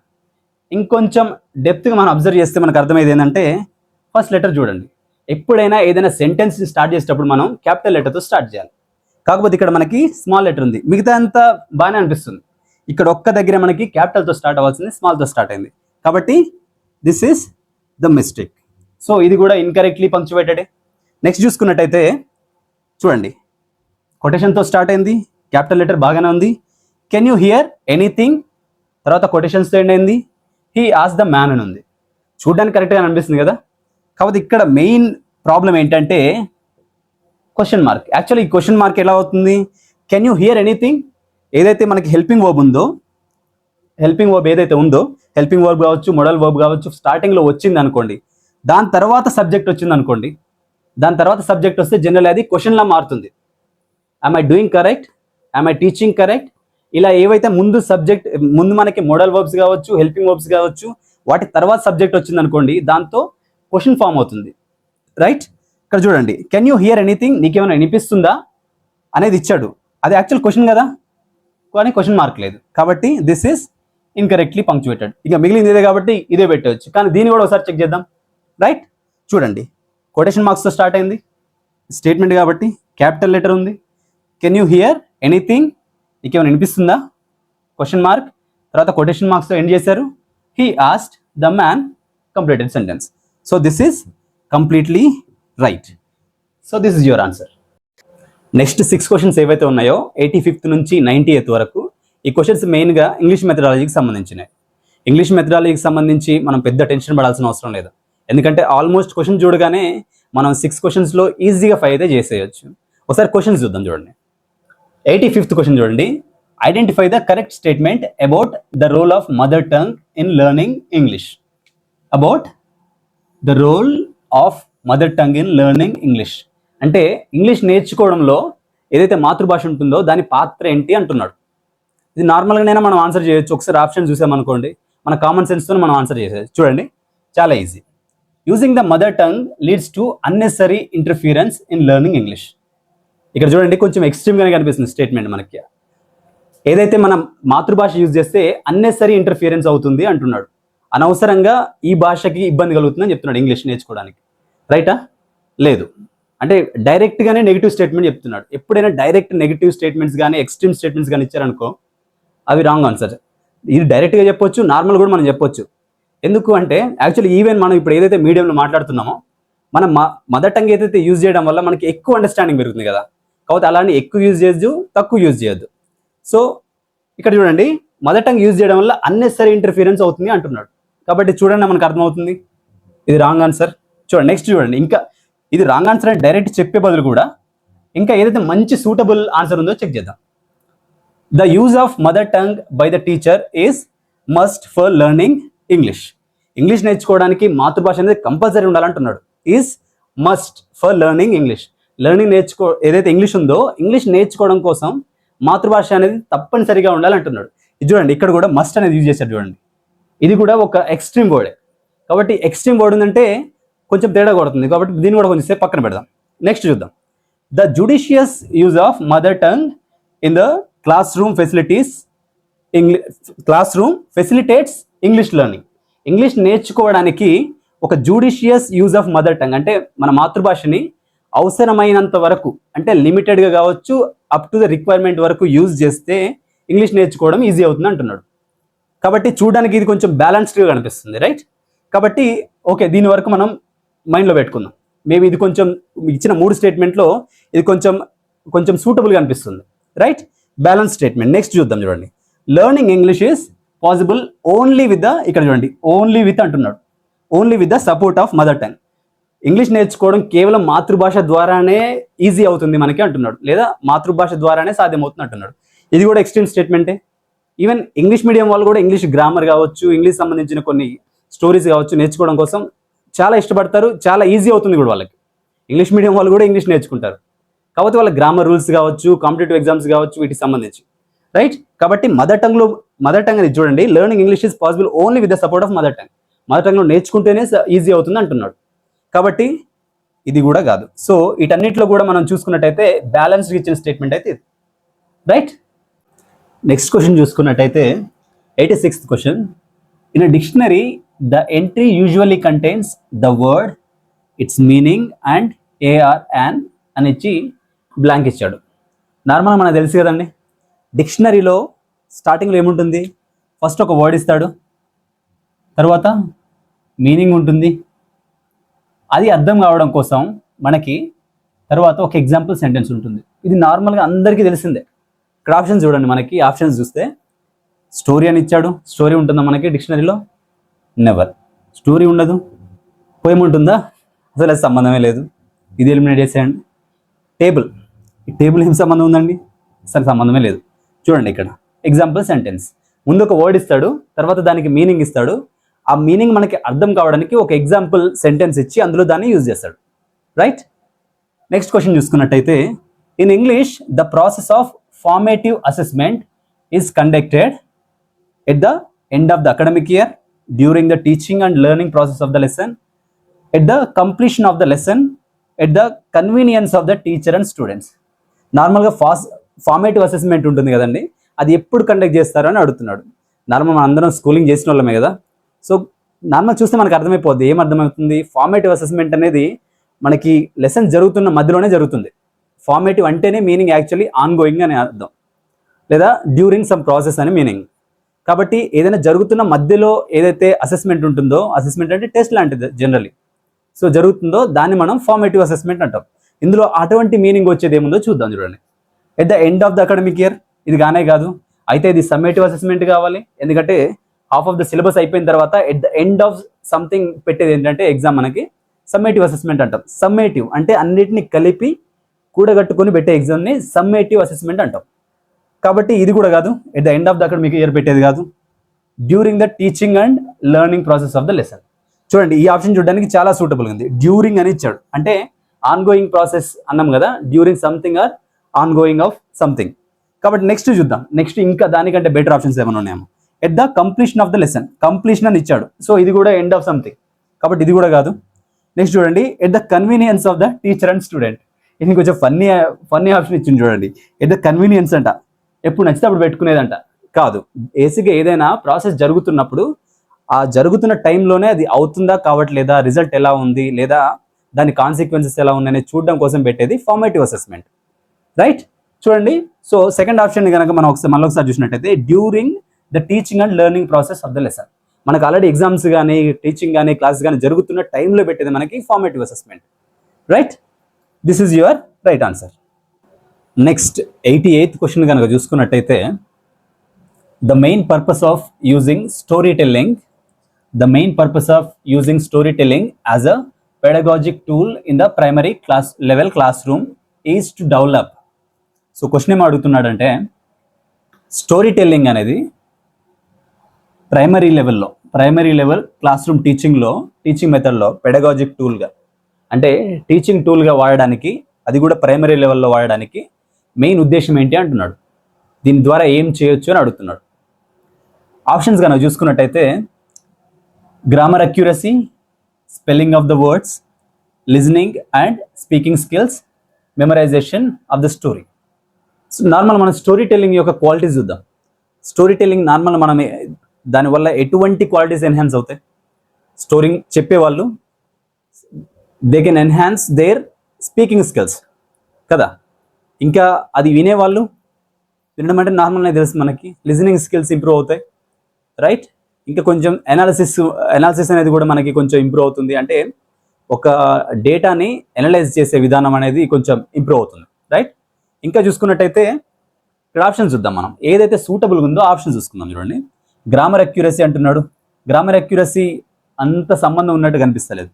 ఇంకొంచెం డెప్త్గా మనం అబ్జర్వ్ చేస్తే మనకు అర్థమయ్యేది ఏంటంటే ఫస్ట్ లెటర్ చూడండి. ఎప్పుడైనా ఏదైనా సెంటెన్స్ స్టార్ట్ చేసేటప్పుడు మనం క్యాపిటల్ లెటర్తో స్టార్ట్ చేయాలి. కాకపోతే ఇక్కడ మనకి స్మాల్ లెటర్ ఉంది, మిగతా అంతా బాగానే అనిపిస్తుంది. ఇక్కడ ఒక్క దగ్గర మనకి క్యాపిటల్తో స్టార్ట్ అవ్వాల్సింది స్మాల్తో స్టార్ట్ అయింది. కాబట్టి this is the mistake. So ఇది కూడా ఇన్కరెక్ట్లీ పంక్చువేటెడ్. నెక్స్ట్ చూసుకున్నట్టయితే చూడండి, కొటేషన్తో స్టార్ట్ అయింది, క్యాపిటల్ లెటర్ బాగానే ఉంది. కెన్ యూ హియర్ ఎనీథింగ్, తర్వాత కొటేషన్స్తో ఎండ్ అయింది, హీ ఆస్క్డ్ ద మ్యాన్ అని ఉంది. చూడడానికి కరెక్ట్గా అనిపిస్తుంది కదా. కాకపోతే ఇక్కడ మెయిన్ ప్రాబ్లం ఏంటంటే క్వశ్చన్ మార్క్. యాక్చువల్లీ ఈ క్వశ్చన్ మార్క్ ఎలా అవుతుంది, కెన్ యూ హియర్ ఎనీథింగ్ ఏదైతే మనకి హెల్పింగ్ వర్బ్ ఉందో, హెల్పింగ్ వర్బ్ ఏదైతే ఉందో, హెల్పింగ్ వర్బ్ కావచ్చు, మోడల్ వర్బ్ కావచ్చు, స్టార్టింగ్లో వచ్చింది అనుకోండి, దాని తర్వాత సబ్జెక్ట్ వచ్చింది అనుకోండి, దాని తర్వాత సబ్జెక్ట్ వస్తే జనరల్ అది క్వశ్చన్లా మారుతుంది. I doing correct, I teaching correct, ఇలా ఏవైతే ముందు సబ్జెక్ట్ ముందు మనకి మోడల్ వర్బ్స్ కావచ్చు, హెల్పింగ్ వర్బ్స్ కావచ్చు, వాటి తర్వాత సబ్జెక్ట్ వచ్చింది అనుకోండి, దాంతో క్వశ్చన్ ఫామ్ అవుతుంది, రైట్? ఇక్కడ చూడండి, కెన్ యూ హియర్ ఎనీథింగ్, నీకేమైనా వినిపిస్తుందా అనేది ఇచ్చాడు. అది యాక్చువల్ క్వశ్చన్ కదా, కానీ క్వశ్చన్ మార్క్ లేదు. కాబట్టి దిస్ ఈస్ ఇన్కరెక్ట్లీ పంక్చువేటెడ్. ఇక మిగిలింది ఇదే కాబట్టి ఇదే పెట్టవచ్చు, కానీ దీన్ని కూడా ఒకసారి చెక్ చేద్దాం, రైట్? చూడండి, కొటేషన్ మార్క్స్తో స్టార్ట్ అయింది, స్టేట్మెంట్ కాబట్టి క్యాపిటల్ లెటర్ ఉంది. కెన్ యూ హియర్ ఎనీథింగ్, నీకేమైనా వినిపిస్తుందా, క్వశ్చన్ మార్క్, తర్వాత కొటేషన్ మార్క్స్తో ఎండ్ చేశారు, he asked the man, completed sentence. So this is completely right. So this is your answer. Next 6 questions ఏవైతే ఉన్నాయో 85th నుంచి 90th వరకు, ఈ క్వశ్చన్స్ మెయిన్గా ఇంగ్లీష్ మెథడాలజీకి సంబంధించినవి. ఇంగ్లీష్ మెథడాలజీకి సంబంధించి మనం పెద్ద టెన్షన్ పడాల్సిన అవసరం లేదు, ఎందుకంటే ఆల్మోస్ట్ క్వశ్చన్ చూడగానే మనం 6 క్వశ్చన్స్లో ఈజీగా 5 అయితే చేసేయచ్చు. ఒకసారి క్వశ్చన్స్ చూద్దాం. చూడండి, 85th క్వశ్చన్ చూడండి, identify the correct statement about the role of mother tongue in learning English. About the role of mother tongue in learning English అంటే ఇంగ్లీష్ నేర్చుకోవడంలో ఏదైతే మాతృభాష ఉంటుందో దాని పాత్ర ఏంటి అంటున్నాడు. ఇది నార్మల్గానైనా మనం ఆన్సర్ చేయొచ్చు. ఒకసారి ఆప్షన్ చూసామనుకోండి, మన కామన్ సెన్స్తో మనం ఆన్సర్ చేసేది. చూడండి, చాలా easy. Using the mother tongue leads to unnecessary interference in learning English. ఇక్కడ చూడండి, కొంచెం ఎక్స్ట్రీమ్గానే కనిపిస్తుంది స్టేట్మెంట్ మనకి. ఏదైతే మనం మాతృభాష యూజ్ చేస్తే అన్నెసరీ ఇంటర్ఫియరెన్స్ అవుతుంది అంటున్నాడు. అనవసరంగా ఈ భాషకి ఇబ్బంది కలుగుతుందని చెప్తున్నాడు ఇంగ్లీష్ నేర్చుకోవడానికి, రైటా? లేదు, అంటే డైరెక్ట్గానే నెగిటివ్ స్టేట్మెంట్ చెప్తున్నాడు. ఎప్పుడైనా డైరెక్ట్ నెగిటివ్ స్టేట్మెంట్స్ కానీ ఎక్స్ట్రీమ్ స్టేట్మెంట్స్ కానీ ఇచ్చారనుకో, అవి రాంగ్ ఆన్సర్. ఇది డైరెక్ట్గా చెప్పొచ్చు, నార్మల్ కూడా మనం చెప్పొచ్చు. ఎందుకు అంటే యాక్చువల్లీ ఈవెన్ మనం ఇప్పుడు ఏదైతే మీడియంలో మాట్లాడుతున్నామో, మనం మదర్ టంగ్ ఏదైతే యూజ్ చేయడం వల్ల మనకి ఎక్కువ అండర్స్టాండింగ్ పెరుగుతుంది కదా. కాబట్టి అలానే ఎక్కువ యూజ్ చేయొద్దు, తక్కువ యూజ్ చేయొద్దు. సో ఇక్కడ చూడండి, మదర్ టంగ్ యూజ్ చేయడం వల్ల అన్నెసరీ ఇంటర్ఫియరెన్స్ అవుతుంది అంటున్నాడు. కాబట్టి చూడండి, మనకు అర్థమవుతుంది ఇది రాంగ్ ఆన్సర్. చూడండి, నెక్స్ట్ చూడండి, ఇంకా ఇది రాంగ్ ఆన్సర్ అని డైరెక్ట్ చెప్పే బదులు కూడా ఇంకా ఏదైతే మంచి సూటబుల్ ఆన్సర్ ఉందో చెక్ చేద్దాం. The use of mother tongue by the teacher is must for learning English. English నేర్చుకోవడానికి మాతృభాష అనేది కంపల్సరీ ఉండాలంటున్నాడు. Is must for learning English. Learning ఏదైతే ఇంగ్లీష్ ఉందో, ఇంగ్లీష్ నేర్చుకోవడం కోసం మాతృభాష అనేది తప్పనిసరిగా ఉండాలంటున్నాడు. ఇది చూడండి, ఇక్కడ కూడా మస్ట్ అనేది యూజ్ చేశారు. చూడండి, ఇది కూడా ఒక ఎక్స్ట్రీమ్ వర్డే. కాబట్టి ఎక్స్ట్రీమ్ వర్డ్ ఉందంటే కొంచెం తేడా కొడుతుంది. కాబట్టి దీన్ని కూడా కొంచెం సేపు పక్కన పెడదాం. నెక్స్ట్ చూద్దాం. The judicious use of mother tongue in the class room facilitates English learning. English నేర్చుకోవడానికి ఒక judicious use of mother tongue అంటే మన మాతృభాషని అవసరమైనంత వరకు, అంటే లిమిటెడ్గా కావచ్చు, అప్ టు ద రిక్వైర్మెంట్ వరకు యూజ్ చేస్తే ఇంగ్లీష్ నేర్చుకోవడం ఈజీ అవుతుంది అంటున్నాడు. కాబట్టి చూడడానికి ఇది కొంచెం బ్యాలెన్స్డ్గా కనిపిస్తుంది, రైట్? కాబట్టి ఓకే, దీని వరకు మనం మైండ్లో పెట్టుకుందాం. మేబీ ఇది కొంచెం ఇచ్చిన 3 స్టేట్మెంట్లో ఇది కొంచెం సూటబుల్గా అనిపిస్తుంది, రైట్? Balance statement. నెక్స్ట్ చూద్దాం. చూడండి, learning English is possible only with the, ఇక్కడ చూడండి ఓన్లీ విత్ అంటున్నాడు, only with the support of mother tongue. English నేర్చుకోవడం కేవలం మాతృభాష ద్వారానే ఈజీ అవుతుంది మనకి అంటున్నాడు, లేదా మాతృభాష ద్వారానే సాధ్యమవుతుంది అంటున్నాడు. ఇది కూడా ఎక్స్ట్రీమ్ స్టేట్మెంటే. ఈవెన్ ఇంగ్లీష్ మీడియం వాళ్ళు కూడా ఇంగ్లీష్ గ్రామర్ కావచ్చు, ఇంగ్లీష్ సంబంధించిన కొన్ని స్టోరీస్ కావచ్చు నేర్చుకోవడం కోసం చాలా ఇష్టపడతారు, చాలా ఈజీ అవుతుంది కూడా వాళ్ళకి. ఇంగ్లీష్ మీడియం వాళ్ళు కూడా ఇంగ్లీష్ నేర్చుకుంటారు, కాకపోతే వాళ్ళ గ్రామర్ రూల్స్ కావచ్చు, కాంపిటేటివ్ ఎగ్జామ్స్ కావచ్చు, వీటికి సంబంధించి, రైట్. కాబట్టి మదర్ టంగ్ అనేది చూడండి, learning English is possible only with the support of mother tongue. Mother టంగ్లో నేర్చుకుంటేనే ఈజీ అవుతుంది అంటున్నాడు, కాబట్టి ఇది కూడా కాదు. సో వీటన్నిటిలో కూడా మనం చూసుకున్నట్టయితే బ్యాలెన్స్డ్ ఇచ్చిన స్టేట్మెంట్ అయితే ఇది, రైట్. నెక్స్ట్ క్వశ్చన్ చూసుకున్నట్టయితే 86th question. In a dictionary the entry usually contains the word, its meaning and are an అని ఇచ్చి బ్లాంక్ ఇచ్చాడు. నార్మల్గా మనకు తెలుసు కదండి, డిక్షనరీలో స్టార్టింగ్లో ఏముంటుంది, ఫస్ట్ ఒక వర్డ్ ఇస్తాడు, తర్వాత మీనింగ్ ఉంటుంది, అది అర్థం కావడం కోసం మనకి తర్వాత ఒక ఎగ్జాంపుల్ సెంటెన్స్ ఉంటుంది. ఇది నార్మల్గా అందరికీ తెలిసిందే. ఇక్కడ ఆప్షన్స్ చూడండి, మనకి ఆప్షన్స్ చూస్తే స్టోరీ అని ఇచ్చాడు. స్టోరీ ఉంటుందా మనకి డిక్షనరీలో? నెవర్. స్టోరీ ఉండదు. పోయం ఉంటుందా? అసలు అది సంబంధమే లేదు, ఇది ఎలిమినేట్ చేసేయండి. టేబుల్, ఈ టేబుల్ ఏం సంబంధం ఉందండి? అసలు సంబంధమే లేదు. చూడండి ఇక్కడ ఎగ్జాంపుల్ సెంటెన్స్, ముందు ఒక వర్డ్ ఇస్తాడు, తర్వాత దానికి మీనింగ్ ఇస్తాడు. ఆ మీనింగ్ మనకి అర్థం కావడానికి ఒక ఎగ్జాంపుల్ సెంటెన్స్ ఇచ్చి అందులో దాన్ని యూజ్ చేస్తాడు, రైట్. నెక్స్ట్ క్వశ్చన్ చూసుకున్నట్టయితే, in English the process of formative assessment is conducted at the end of the academic year, during the teaching and learning process of the lesson, at the completion of the lesson, at the convenience of the teacher and students. నార్మల్గా formative assessment ఉంటుంది కదండి, అది ఎప్పుడు conduct చేస్తారు అని అడుగుతున్నాడు. Normal మనం అందరం స్కూలింగ్ చేసిన వాళ్ళమే కదా, సో నార్మల్ చూస్తే మనకు అర్థమైపోద్ది. ఏం అర్థమవుతుంది? ఫార్మేటివ్ అసెస్మెంట్ అనేది మనకి లెసన్ జరుగుతున్న మధ్యలోనే జరుగుతుంది. ఫార్మేటివ్ అంటేనే మీనింగ్ యాక్చువల్లీ ఆన్ గోయింగ్ అని అర్థం, లేదా డ్యూరింగ్ సమ్ ప్రాసెస్ అని మీనింగ్. కాబట్టి ఏదైనా జరుగుతున్న మధ్యలో ఏదైతే అసెస్మెంట్ ఉంటుందో, అసెస్మెంట్ అంటే టెస్ట్ లాంటిది జనరల్లీ, సో జరుగుతుందో దాన్ని మనం ఫార్మేటివ్ అసెస్మెంట్ అంటాం. ఇందులో అటువంటి మీనింగ్ వచ్చేది ఏముందో చూద్దాం. చూడండి, at the end of the academic year, ఇది గానే కాదు, అయితే ఇది సమ్మేటివ్ అసెస్మెంట్ కావాలి. ఎందుకంటే హాఫ్ ఆఫ్ ద సిలబస్ అయిపోయిన తర్వాత at the end of something పెట్టేది ఏంటంటే ఎగ్జామ్ మనకి సమ్మేటివ్ అసెస్మెంట్ అంటాం. సమ్మేటివ్ అంటే అన్నిటిని కలిపి కూడగట్టుకొని పెట్టే ఎగ్జామ్ని సమ్మేటివ్ అసెస్మెంట్ అంటాం. కాబట్టి ఇది కూడా కాదు, at the end of the academic year పెట్టేది కాదు, during the teaching and learning process of the lesson. చూడండి, ఈ ఆప్షన్ చూడడానికి చాలా సూటబుల్ ఉంది. డ్యూరింగ్ అని ఇచ్చాడు, అంటే ఆన్ గోయింగ్ ప్రాసెస్ అన్నాం కదా, during something or on going of something. కాబట్టి నెక్స్ట్ చూద్దాం, నెక్స్ట్ ఇంకా దానికంటే బెటర్ ఆప్షన్స్ ఏమైనా ఉన్నాయేమో. At the completion of the lesson, completion అని ఇచ్చాడు, సో ఇది కూడా ఎండ్ ఆఫ్ సంథింగ్, కాబట్టి ఇది కూడా కాదు. నెక్స్ట్ చూడండి, at the convenience of the teacher and student, ఇది కొంచెం ఫన్నీ ఆప్షన్ ఇచ్చింది చూడండి. ఎట్ ద కన్వీనియన్స్ అంట, ఎప్పుడు నచ్చితే అప్పుడు పెట్టుకునేదంట కాదు. బేసిక్గా ఏదైనా ప్రాసెస్ జరుగుతున్నప్పుడు ఆ జరుగుతున్న టైంలోనే అది అవుతుందా కావట్లేదా, రిజల్ట్ ఎలా ఉంది, లేదా దాని కాన్సిక్వెన్సెస్ ఎలా ఉన్నాయని చూడడం కోసం పెట్టేది ఫార్మేటివ్ అసెస్మెంట్, రైట్. చూడండి, సో సెకండ్ ఆప్షన్ కనుక మనం మళ్ళొకసారి చూసినట్టయితే during the teaching and learning process of the lesson, మనకు ఆల్రెడీ ఎగ్జామ్స్ కానీ టీచింగ్ కానీ క్లాసెస్ కానీ జరుగుతున్న టైంలో పెట్టేది మనకి formative assessment, right. This is your right answer. Next 88th question కనుక చూసుకున్నట్టయితే, the main purpose of using story telling as a pedagogic tool in the primary class room is to develop. So question ఏం అడుగుతున్నాడంటే, story telling అనేది primary level class room teaching మెథడ్లో పెడగాజిక్ టూల్గా, అంటే teaching టూల్గా వాడడానికి, అది కూడా primary లెవెల్లో వాడడానికి మెయిన్ ఉద్దేశం ఏంటి అంటున్నాడు. దీని ద్వారా ఏం చేయొచ్చు అని అడుగుతున్నాడు. ఆప్షన్స్ కనుక చూసుకున్నట్టయితే, grammar accuracy, spelling of the words, listening and speaking skills, memorization of the story. So normal మనం స్టోరీ టెల్లింగ్ యొక్క క్వాలిటీస్ చూద్దాం. స్టోరీ టెల్లింగ్ నార్మల్ మనం దానివల్ల ఎటువంటి క్వాలిటీస్ ఎన్హాన్స్ అవుతాయి? స్టోరీ చెప్పేవాళ్ళు they can enhance their speaking skills కదా, ఇంకా అది వినేవాళ్ళు వినడం అంటే నార్మల్గా తెలుసు మనకి, లిజనింగ్ స్కిల్స్ ఇంప్రూవ్ అవుతాయి, రైట్. ఇంకా కొంచెం ఎనాలిసిస్ అనేది కూడా మనకి కొంచెం ఇంప్రూవ్ అవుతుంది, అంటే ఒక డేటాని ఎనలైజ్ చేసే విధానం అనేది కొంచెం ఇంప్రూవ్ అవుతుంది, రైట్. ఇంకా చూసుకున్నట్టయితే ఇక్కడ ఆప్షన్స్ చూద్దాం. మనం ఏదైతే సూటబుల్గా ఉందో ఆప్షన్ చూసుకుందాం. చూడండి, గ్రామర్ అక్యురసీ అంటున్నాడు. గ్రామర్ అక్యురసీ అంత సంబంధం ఉన్నట్టు కనిపిస్తలేదు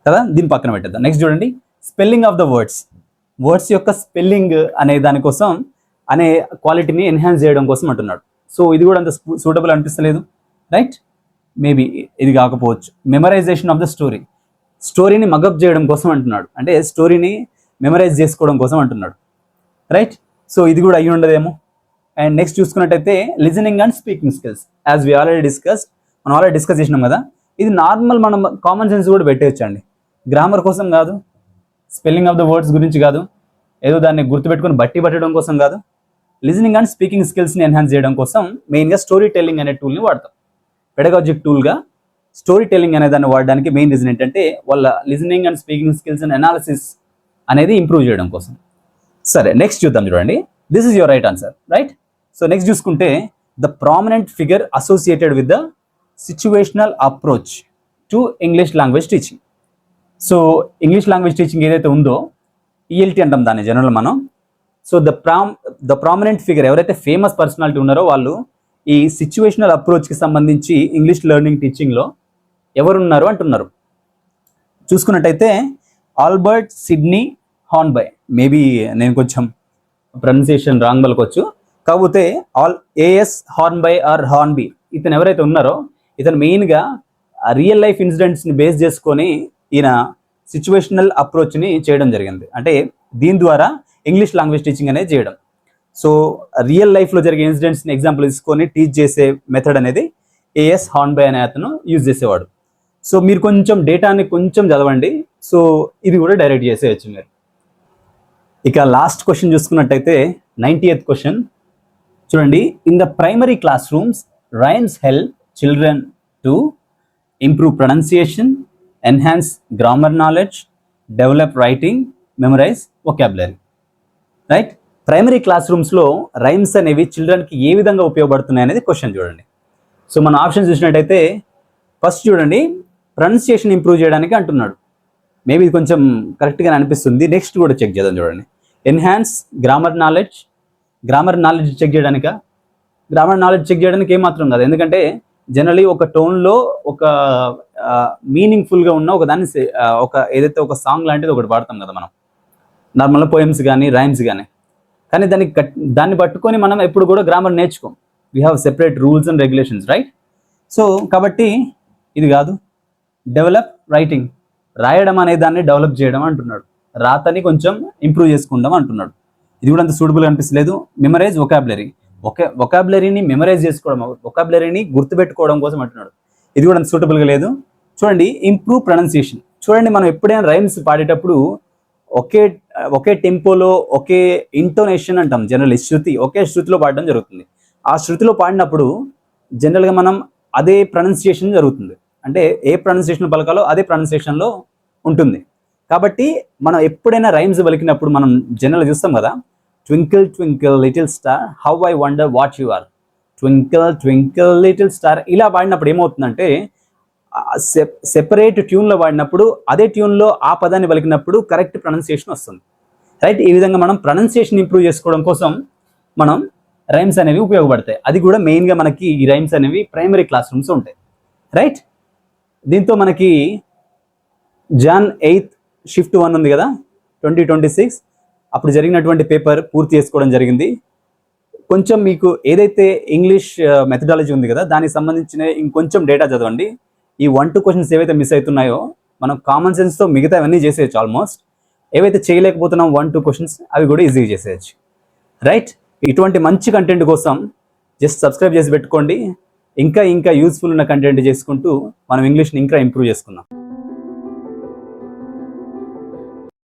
కదా, దీన్ని పక్కన పెట్టేద్దాం. నెక్స్ట్ చూడండి, స్పెల్లింగ్ ఆఫ్ ద వర్డ్స్ యొక్క స్పెల్లింగ్ అనే దానికోసం అనే క్వాలిటీని ఎన్హాన్స్ చేయడం కోసం అంటున్నాడు. సో ఇది కూడా అంత సూటబుల్ అనిపిస్తలేదు, రైట్. మేబీ ఇది కాకపోవచ్చు. మెమరైజేషన్ ఆఫ్ ద స్టోరీ, స్టోరీని మగప్ చేయడం కోసం అంటున్నాడు, అంటే స్టోరీని మెమరైజ్ చేసుకోవడం కోసం అంటున్నాడు, రైట్? సో ఇది కూడా అయ్యి ఉండదేమో. అండ్ నెక్స్ట్ చూసుకున్నట్టయితే listening and speaking skills, as we already మనం ఆల్రెడీ డిస్కస్ చేసినాం కదా. ఇది నార్మల్, మనం కామన్ సెన్స్ కూడా పెట్టేయచ్చు అండి. గ్రామర్ కోసం కాదు, స్పెల్లింగ్ ఆఫ్ ద వర్డ్స్ గురించి కాదు, ఏదో దాన్ని గుర్తుపెట్టుకుని బట్టి పట్టడం కోసం కాదు. లిజనింగ్ అండ్ స్పీకింగ్ స్కిల్స్ని ఎన్హాన్స్ చేయడం కోసం మెయిన్గా స్టోరీ టెల్లింగ్ అనే టూల్ని వాడతాం. పెడగాజిక్ టూల్గా స్టోరీ టెల్లింగ్ అనే దాన్ని వాడడానికి మెయిన్ రీజన్ ఏంటంటే వాళ్ళ listening and speaking skills and analysis అనేది ఇంప్రూవ్ చేయడం కోసం. సరే, నెక్స్ట్ చూద్దాం. చూడండి, this is your right answer, right? So next చూసుకుంటే the prominent figure associated with the situational approach to English language teaching. So English language teaching ఏదైతే ఉందో ELT అంటాం దాన్ని జనరల్ మనం. సో ద ప్రామినెంట్ ఫిగర్, ఎవరైతే famous personality ఉన్నారో వాళ్ళు ఈ సిచ్యువేషనల్ అప్రోచ్కి సంబంధించి ఇంగ్లీష్ లెర్నింగ్ టీచింగ్లో ఎవరున్నారు అంటున్నారు. చూసుకున్నట్టయితే ఆల్బర్ట్ సిడ్నీ హార్న్బై, మేబీ నేను కొంచెం ప్రొనౌన్సియేషన్ రాంగ్ పలకొచ్చు, కాకపోతే ఏఎస్ హార్న్బై ఆర్ హార్న్బీ, ఇతను ఎవరైతే ఉన్నారో ఇతను మెయిన్గా రియల్ లైఫ్ ఇన్సిడెంట్స్ని బేస్ చేసుకొని ఈయన సిచ్యువేషనల్ అప్రోచ్ని చేయడం జరిగింది. అంటే దీని ద్వారా ఇంగ్లీష్ లాంగ్వేజ్ టీచింగ్ అనేది చేయడం. సో రియల్ లైఫ్లో జరిగే ఇన్సిడెంట్స్ని ఎగ్జాంపుల్ తీసుకొని టీచ్ చేసే మెథడ్ అనేది ఏఎస్ హార్న్బై అనే అతను యూజ్ చేసేవాడు. సో మీరు కొంచెం డేటాని కొంచెం చదవండి, సో ఇది కూడా డైరెక్ట్ చేసేయచ్చు మీరు. ఇక లాస్ట్ క్వశ్చన్ చూసుకున్నట్టయితే 90th క్వశ్చన్ చూడండి. In the primary class rooms rhymes help children to improve pronunciation, enhance grammar knowledge, develop writing, memorise vocabulary, right? Primary class రూమ్స్లో రైమ్స్ అనేవి చిల్డ్రన్కి ఏ విధంగా ఉపయోగపడుతున్నాయి అనేది క్వశ్చన్ చూడండి. సో మన ఆప్షన్ చూసినట్టయితే ఫస్ట్ చూడండి, ప్రొనౌన్సియేషన్ ఇంప్రూవ్ చేయడానికి అంటున్నాడు. మేబీ ఇది కొంచెం కరెక్ట్గా అనిపిస్తుంది. నెక్స్ట్ కూడా చెక్ చేద్దాం చూడండి. ఎన్హాన్స్ గ్రామర్ నాలెడ్జ్ చెక్ చేయడానికా? గ్రామర్ నాలెడ్జ్ చెక్ చేయడానికి ఏమాత్రం కాదు, ఎందుకంటే జనరలీ ఒక టోన్లో ఒక మీనింగ్ఫుల్గా ఉన్న ఒక దాన్ని ఒక ఏదైతే ఒక సాంగ్ లాంటిది ఒకటి పాడతాం కదా మనం, నార్మల్గా పోయమ్స్ కానీ రైమ్స్ కానీ. కానీ దాన్ని పట్టుకొని మనం ఎప్పుడు కూడా గ్రామర్ నేర్చుకోం. We have separate rules and regulations, right? So కాబట్టి ఇది కాదు. డెవలప్ రైటింగ్, రాయడం అనే దాన్ని డెవలప్ చేయడం అంటున్నాడు. రాతని కొంచెం ఇంప్రూవ్ చేసుకుందాం అంటున్నాడు. ఇది కూడా అంత సూటబుల్ అనిపిస్తలేదు. మెమరైజ్ వొకాబులరీ, వొకాబులరీని మెమరైజ్ చేసుకోవడం, వొకాబులరీని గుర్తుపెట్టుకోవడం కోసం అంటున్నాడు. ఇది కూడా అంత సూటబుల్గా లేదు. చూడండి, ఇంప్రూవ్ ప్రొనౌన్సియేషన్. చూడండి, మనం ఎప్పుడైనా రైమ్స్ పాడేటప్పుడు ఒకే టెంపోలో ఒకే ఇంటోనేషన్ అంటాం, జనరల్ శృతి, ఒకే శృతిలో పాడడం జరుగుతుంది. ఆ శృతిలో పాడినప్పుడు జనరల్గా మనం అదే ప్రొనౌన్సియేషన్ జరుగుతుంది, అంటే ఏ ప్రొనౌన్సియేషన్ పలకాలో అదే ప్రొనౌన్సియేషన్లో ఉంటుంది. కాబట్టి మనం ఎప్పుడైనా రైమ్స్ పలికినప్పుడు మనం జనరల్గా చూస్తాం కదా, twinkle twinkle little star how I wonder what you are, twinkle twinkle little star, ఇలా పాడినప్పుడు ఏమవుతుందంటే సెపరేట్ ట్యూన్లో పాడినప్పుడు అదే ట్యూన్లో ఆ పదాన్ని పలికినప్పుడు కరెక్ట్ ప్రొనౌన్సియేషన్ వస్తుంది, రైట్? ఈ విధంగా మనం ప్రొనౌన్సియేషన్ ఇంప్రూవ్ చేసుకోవడం కోసం మనం రైమ్స్ అనేవి ఉపయోగపడతాయి. అది కూడా మెయిన్గా మనకి ఈ రైమ్స్ అనేవి ప్రైమరీ క్లాస్ రూమ్స్ ఉంటాయి, రైట్? దీంతో మనకి జాన్ 8th షిఫ్ట్ 1 ఉంది కదా, 2026 అప్పుడు జరిగినటువంటి పేపర్ పూర్తి చేసుకోవడం జరిగింది. కొంచెం మీకు ఏదైతే ఇంగ్లీష్ మెథడాలజీ ఉంది కదా, దానికి సంబంధించిన ఇంకొంచెం డేటా చదవండి. ఈ 1-2 క్వశ్చన్స్ ఏవైతే మిస్ అవుతున్నాయో మనం కామన్ సెన్స్తో మిగతా అవన్నీ చేసేయచ్చు. ఆల్మోస్ట్ ఏవైతే చేయలేకపోతున్నాం 1-2 క్వశ్చన్స్ అవి కూడా ఈజీగా చేసేయచ్చు, రైట్? ఇటువంటి మంచి కంటెంట్ కోసం జస్ట్ సబ్స్క్రైబ్ చేసి పెట్టుకోండి. ఇంకా యూస్ఫుల్ ఉన్న కంటెంట్ చేసుకుంటూ మనం ఇంగ్లీష్ని ఇంకా ఇంప్రూవ్ చేసుకుందాం.